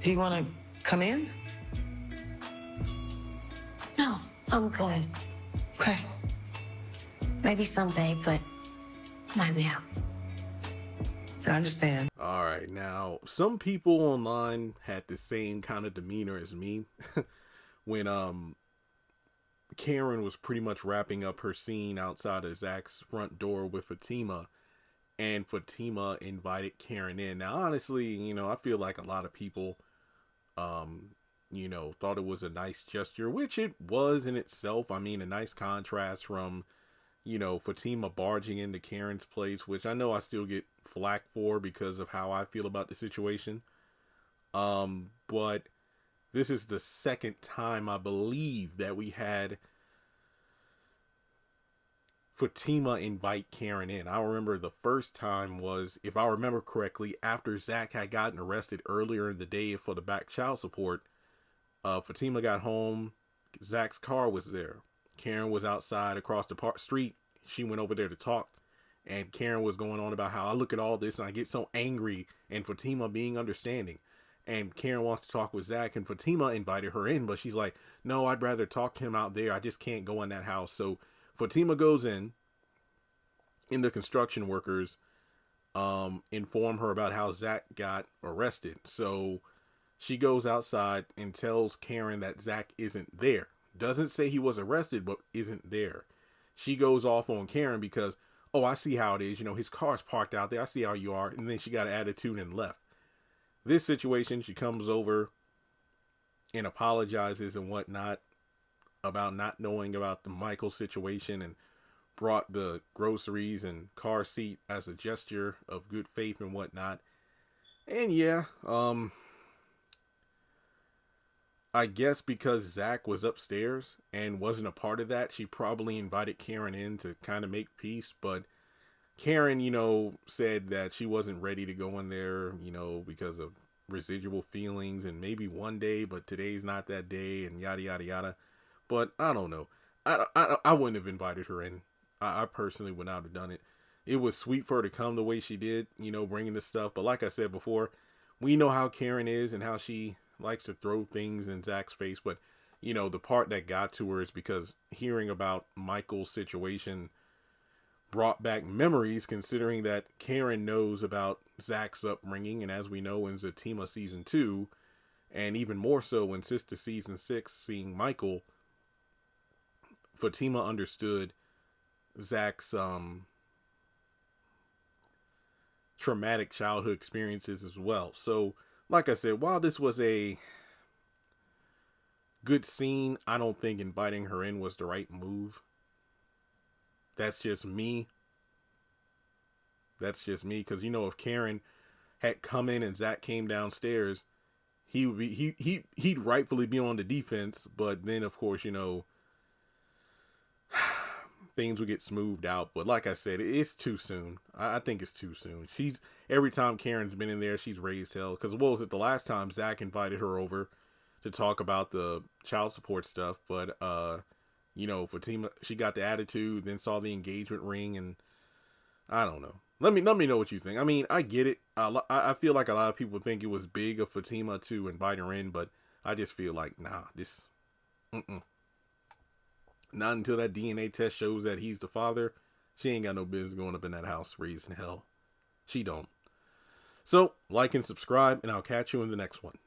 Do you want to come in? No, I'm good. Okay. Maybe someday, but not now. I understand. All right, now some people online had the same kind of demeanor as me when Karen was pretty much wrapping up her scene outside of Zach's front door with Fatima, and Fatima invited Karen in. Now, honestly, I feel like a lot of people, thought it was a nice gesture, which it was in itself. I mean, a nice contrast from, Fatima barging into Karen's place, which I know I still get flack for because of how I feel about the situation. But this is the second time I believe that we had Fatima invite Karen in. I remember the first time was, if I remember correctly, after Zach had gotten arrested earlier in the day for the back child support. Fatima got home. Zach's car was there. Karen was outside across the street. She went over there to talk. And Karen was going on about how I look at all this and I get so angry, and Fatima being understanding. And Karen wants to talk with Zach, and Fatima invited her in, but she's like, no, I'd rather talk to him out there. I just can't go in that house. So Fatima goes in, and the construction workers inform her about how Zach got arrested. So she goes outside and tells Karen that Zach isn't there. Doesn't say he was arrested, but isn't there. She goes off on Karen because, oh, I see how it is. His car's parked out there. I see how you are. And then she got an attitude and left. This situation, she comes over and apologizes and whatnot about not knowing about the Michael situation, and brought the groceries and car seat as a gesture of good faith and whatnot. And yeah, I guess because Zach was upstairs and wasn't a part of that, she probably invited Karen in to kind of make peace. But Karen, said that she wasn't ready to go in there, because of residual feelings, and maybe one day, but today's not that day, and yada, yada, yada. But I don't know. I wouldn't have invited her in. I personally would not have done it. It was sweet for her to come the way she did, bringing this stuff. But like I said before, we know how Karen is and how she likes to throw things in Zach's face. But, the part that got to her is because hearing about Michael's situation brought back memories, considering that Karen knows about Zach's upbringing. And as we know in Zatima season 2, and even more so in Sistas season 6, seeing Michael, Fatima understood Zach's traumatic childhood experiences as well. So, like I said, while this was a good scene, I don't think inviting her in was the right move. That's just me. Because if Karen had come in and Zach came downstairs, he'd rightfully be on the defense. But then, of course, things would get smoothed out. But like I said, it's too soon. I think it's too soon. Every time Karen's been in there, she's raised hell. Because what was it, the last time Zach invited her over to talk about the child support stuff? But Fatima, she got the attitude, then saw the engagement ring, and I don't know. Let me know what you think. I mean, I get it. I feel like a lot of people think it was big of Fatima to invite her in, but I just feel like, nah, this, not until that DNA test shows that he's the father. She ain't got no business going up in that house raising hell. She don't. So, like and subscribe, and I'll catch you in the next one.